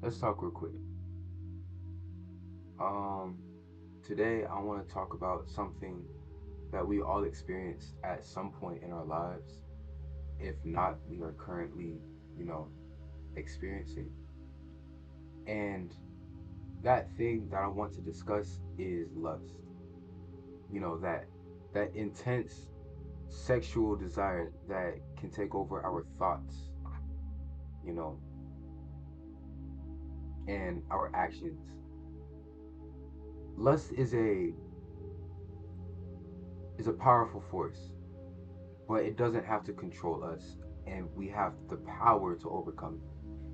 Let's talk real quick. Um, Today I want to talk about something that we all experienced at some point in our lives. If not, we are currently, you know, experiencing. And that thing that I want to discuss is lust. That intense sexual desire that can take over our thoughts, you know, and our actions. Lust is a powerful force, but it doesn't have to control us, and we have the power to overcome it.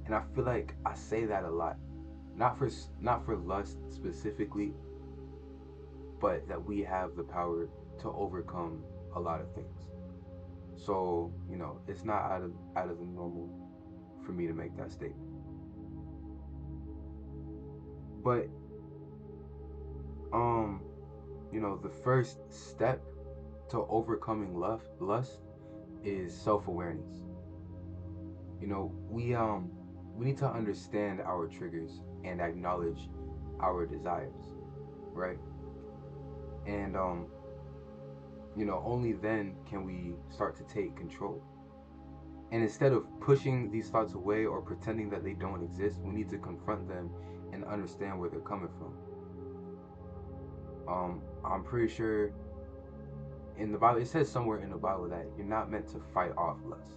And I feel like I say that a lot, not for lust specifically, but that we have the power to overcome a lot of things. So it's not out of the normal for me to make that statement. But um, the first step to overcoming lust is self-awareness. We need to understand our triggers and acknowledge our desires, right? And only then can we start to take control. And instead of pushing these thoughts away or pretending that they don't exist, we need to confront them and understand where they're coming from. I'm pretty sure in the Bible, it says somewhere in the Bible that you're not meant to fight off lust.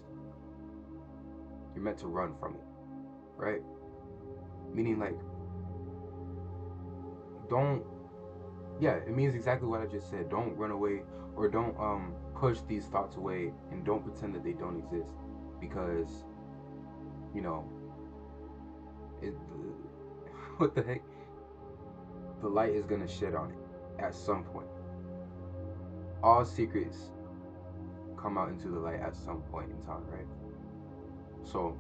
You're meant to run from it, right? Meaning, like, don't, yeah, it means exactly what I just said. Don't run away, or don't push these thoughts away, and don't pretend that they don't exist, because you know it. What the heck? The light is gonna shed on it at some point. All secrets come out into the light at some point in time, right? So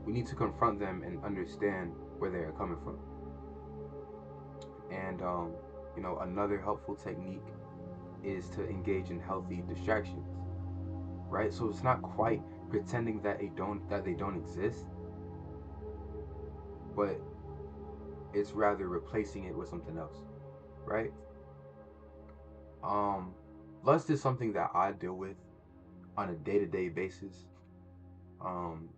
we need to confront them and understand where they are coming from. And another helpful technique is to engage in healthy distractions, right? So it's not quite pretending that they don't exist, but it's rather replacing it with something else, right? Um, Lust is something that I deal with on a day-to-day basis. Um,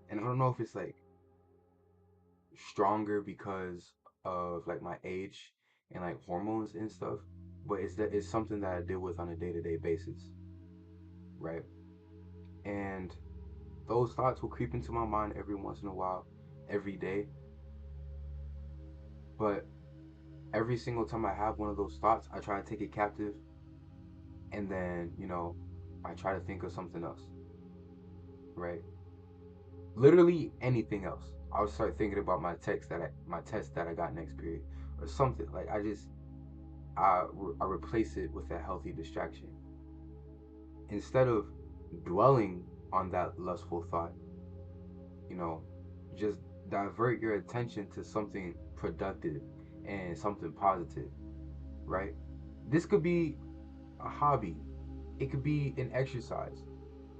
and I don't know if it's like stronger because of like my age and like hormones and stuff, but it's something that I deal with on a day-to-day basis, right? And those thoughts will creep into my mind every once in a while, every day, but every single time I have one of those thoughts, I try to take it captive, and then I try to think of something else, right? Literally anything else. I'll start thinking about my test that I got next period, or something. Like I replace it with a healthy distraction. Instead of dwelling on that lustful thought, you know, just divert your attention to something productive and something positive, right? This could be a hobby. It could be an exercise.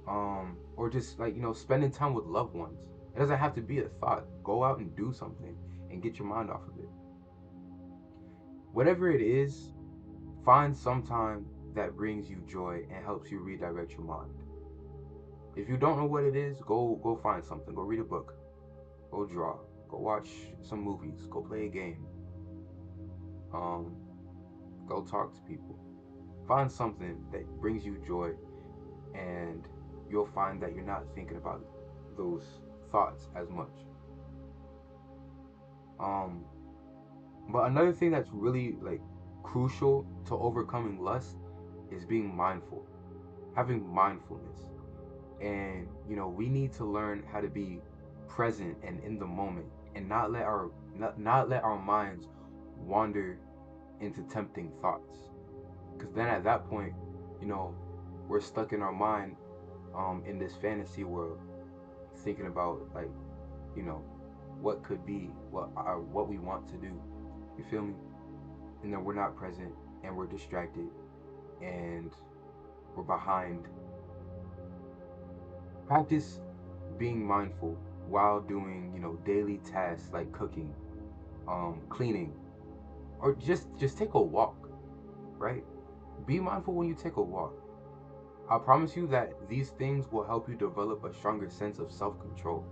Or just like, spending time with loved ones. It doesn't have to be a thought. Go out and do something and get your mind off of it. Whatever it is, find some time that brings you joy and helps you redirect your mind. If you don't know what it is, go find something. Go read a book. Go draw. Go watch some movies. Go play a game. Um, Go talk to people. Find something that brings you joy, and you'll find that you're not thinking about those thoughts as much. Um, but another thing that's really like crucial to overcoming lust is being mindful, having mindfulness. And we need to learn how to be present and in the moment, and not let our minds wander into tempting thoughts. Because then at that point, you know, we're stuck in our mind, in this fantasy world, thinking about like, you know, what could be, what we want to do. You feel me? And then we're not present, and we're distracted, and we're behind. Practice being mindful, while doing, daily tasks like cooking, cleaning, or just take a walk, right? Be mindful when you take a walk. I promise you that these things will help you develop a stronger sense of self-control.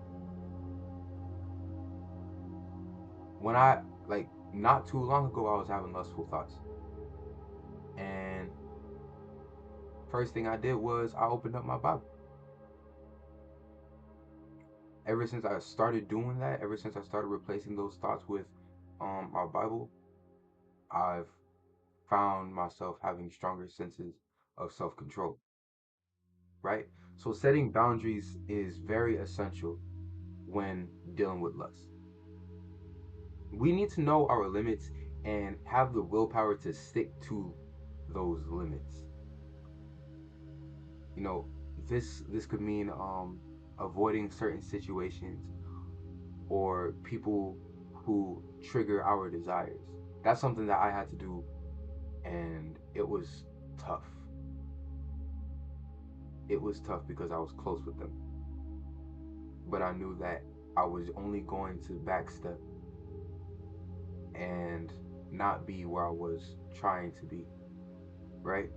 When I like not too long ago, I was having lustful thoughts, and first thing I did was I opened up my Bible. Ever since I started doing that, ever since I started replacing those thoughts with my Bible, I've found myself having stronger senses of self-control, right? So setting boundaries is very essential when dealing with lust. We need to know our limits and have the willpower to stick to those limits. You know, this could mean avoiding certain situations or people who trigger our desires. That's something that I had to do, and it was tough. It was tough because I was close with them, but I knew that I was only going to backstep and not be where I was trying to be, right?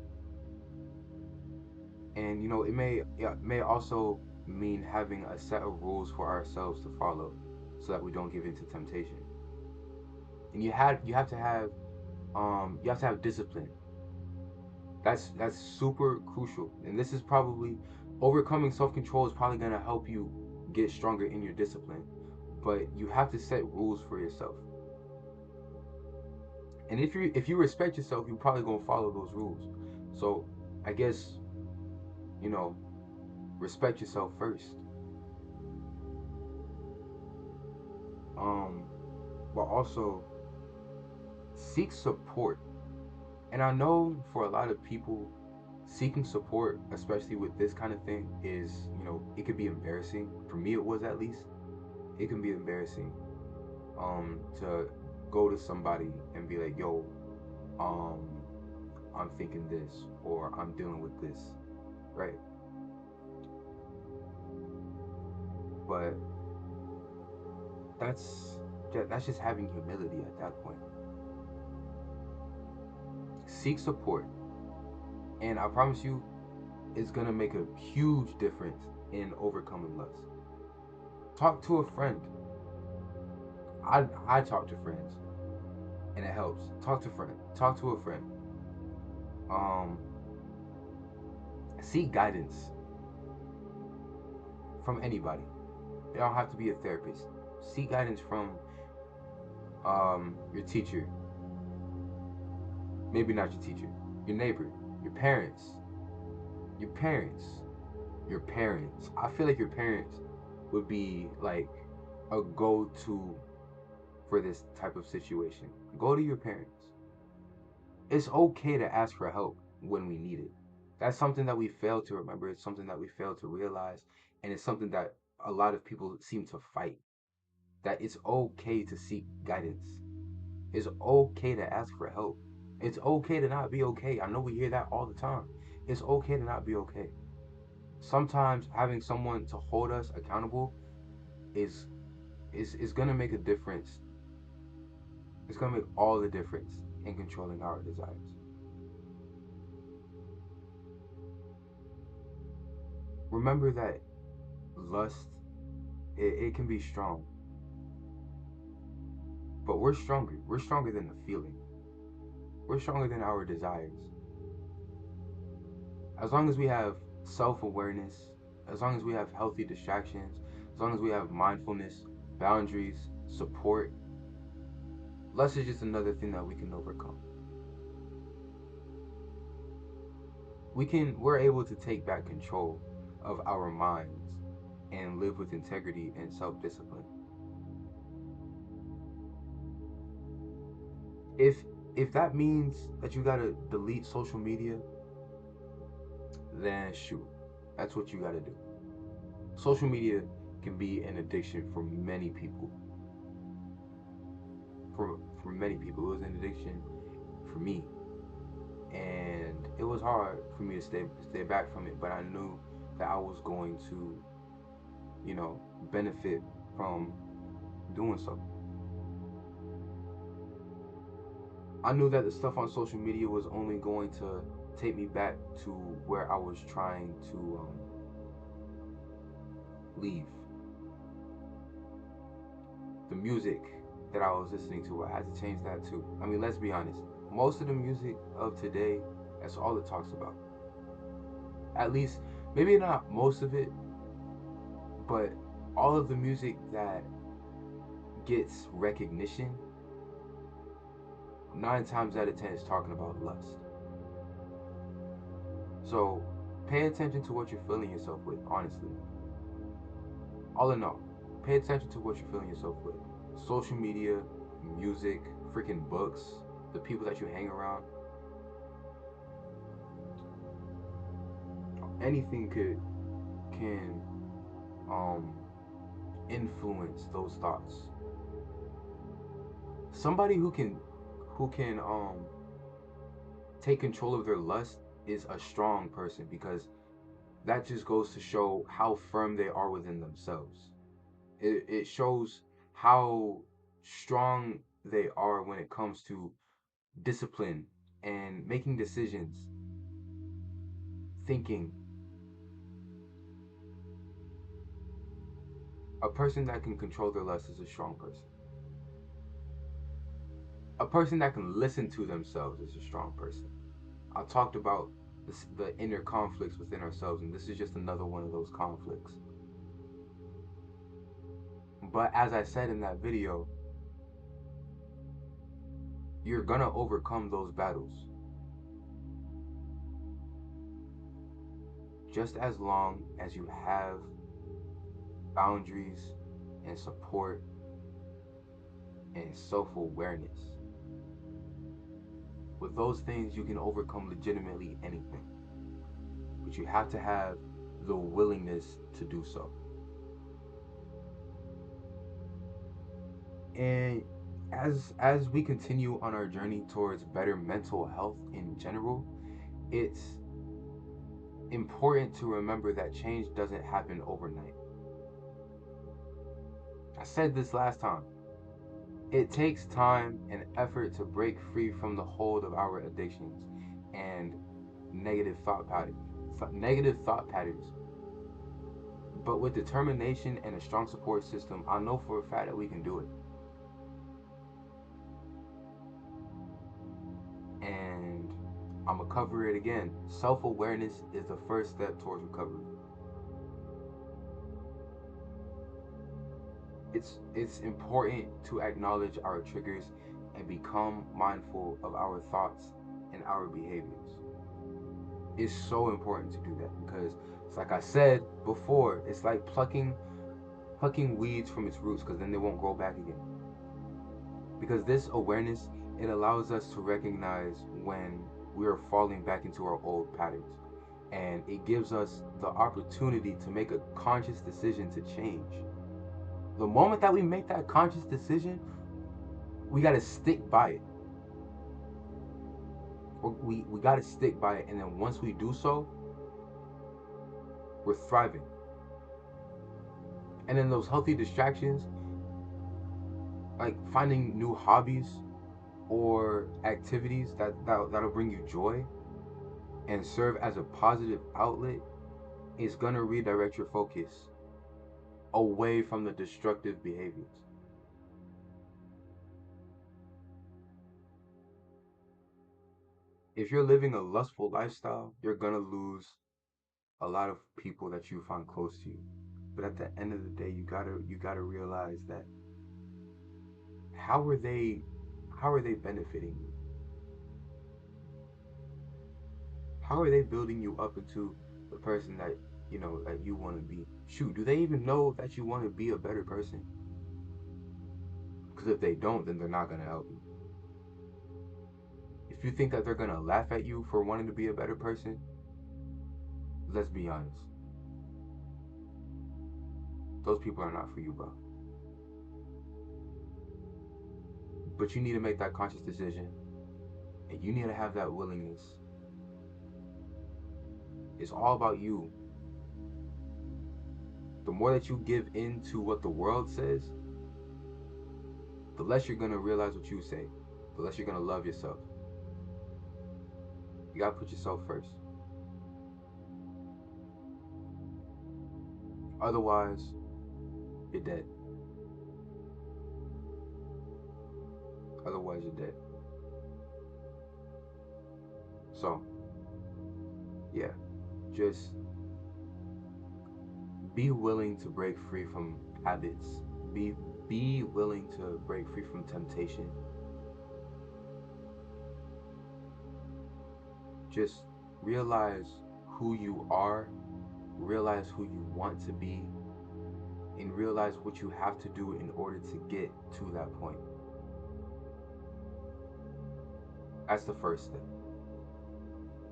And it may also mean having a set of rules for ourselves to follow so that we don't give into temptation. And you have to have discipline. That's super crucial. And this is probably overcoming self-control is probably going to help you get stronger in your discipline. But you have to set rules for yourself. And if you respect yourself, you're probably going to follow those rules. So, I guess, you know, respect yourself first. Um but also seek support. And I know for a lot of people, seeking support, especially with this kind of thing, it could be embarrassing. For me, it was at least. It can be embarrassing to go to somebody and be like, yo, um, I'm thinking this or I'm dealing with this, right? But that's that's just having humility at that point. Seek support, and I promise you, it's gonna make a huge difference in overcoming lust. Talk to a friend. I talk to friends, and it helps. Talk to friend. Talk to a friend. Um, Seek guidance from anybody. They don't have to be a therapist. Seek guidance from your teacher. Maybe not your teacher. Your neighbor. Your parents. Your parents. Your parents. I feel like your parents would be like a go-to for this type of situation. Go to your parents. It's okay to ask for help when we need it. That's something that we fail to remember. It's something that we fail to realize. And it's something that a lot of people seem to fight. That it's okay to seek guidance. It's okay to ask for help. It's okay to not be okay. I know we hear that all the time. It's okay to not be okay. Sometimes having someone to hold us accountable is is gonna make a difference. It's gonna make all the difference in controlling our desires. Remember that lust, it can be strong, but we're stronger. We're stronger than the feeling. We're stronger than our desires. As long as we have self-awareness, as long as we have healthy distractions, as long as we have mindfulness, boundaries, support, lust is just another thing that we can overcome. We're able to take back control of our minds and live with integrity and self-discipline. If that means that you gotta delete social media, then shoot, that's what you gotta do. Social media can be an addiction for many people. For many people, it was an addiction for me, and it was hard for me to stay back from it. But I knew that I was going to, benefit from doing so. I knew that the stuff on social media was only going to take me back to where I was trying to leave. The music that I was listening to, I had to change that too. I mean, let's be honest. Most of the music of today, that's all it talks about. At least, maybe not most of it, but all of the music that gets recognition, 9 times out of 10 is talking about lust. So pay attention to what you're filling yourself with, honestly. All in all, pay attention to what you're filling yourself with. Social media, music, freaking books, the people that you hang around. Anything can influence those thoughts. Somebody who can take control of their lust is a strong person, because that just goes to show how firm they are within themselves. It shows how strong they are when it comes to discipline and making decisions, thinking. A person that can control their lust is a strong person. A person that can listen to themselves is a strong person. I talked about the inner conflicts within ourselves, and this is just another one of those conflicts. But as I said in that video, you're gonna overcome those battles just as long as you have boundaries and support and self-awareness. With those things, you can overcome legitimately anything, but you have to have the willingness to do so. And as we continue on our journey towards better mental health in general, it's important to remember that change doesn't happen overnight. I said this last time. It takes time and effort to break free from the hold of our addictions and negative thought patterns. Negative thought patterns. But with determination and a strong support system, I know for a fact that we can do it. And I'm gonna cover it again. Self-awareness is the first step towards recovery. It's important to acknowledge our triggers and become mindful of our thoughts and our behaviors. It's so important to do that, because it's like I said before, it's like plucking weeds from its roots, because then they won't grow back again. Because this awareness, it allows us to recognize when we are falling back into our old patterns, and it gives us the opportunity to make a conscious decision to change. The moment that we make that conscious decision, we got to stick by it. We got to stick by it, and then once we do so, we're thriving. And then those healthy distractions, like finding new hobbies or activities that'll bring you joy and serve as a positive outlet, is gonna redirect your focus away from the destructive behaviors. If you're living a lustful lifestyle, you're gonna lose a lot of people that you find close to you. But at the end of the day, you gotta realize that how are they how are they benefiting you? How are they building you up into the person that that you want to be? Shoot, do they even know that you want to be a better person? Because if they don't, then they're not gonna help you. If you think that they're gonna laugh at you for wanting to be a better person, let's be honest. Those people are not for you, bro. But you need to make that conscious decision, and you need to have that willingness. It's all about you. The more that you give in to what the world says, the less you're gonna realize what you say, the less you're gonna love yourself. You gotta put yourself first. Otherwise, you're dead. Otherwise, you're dead. So, yeah, just be willing to break free from habits. Be willing to break free from temptation. Just realize who you are, realize who you want to be, and realize what you have to do in order to get to that point. That's the first step.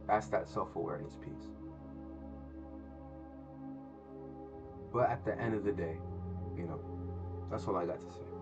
That's that self-awareness piece. But at the end of the day, you know, that's all I got to say.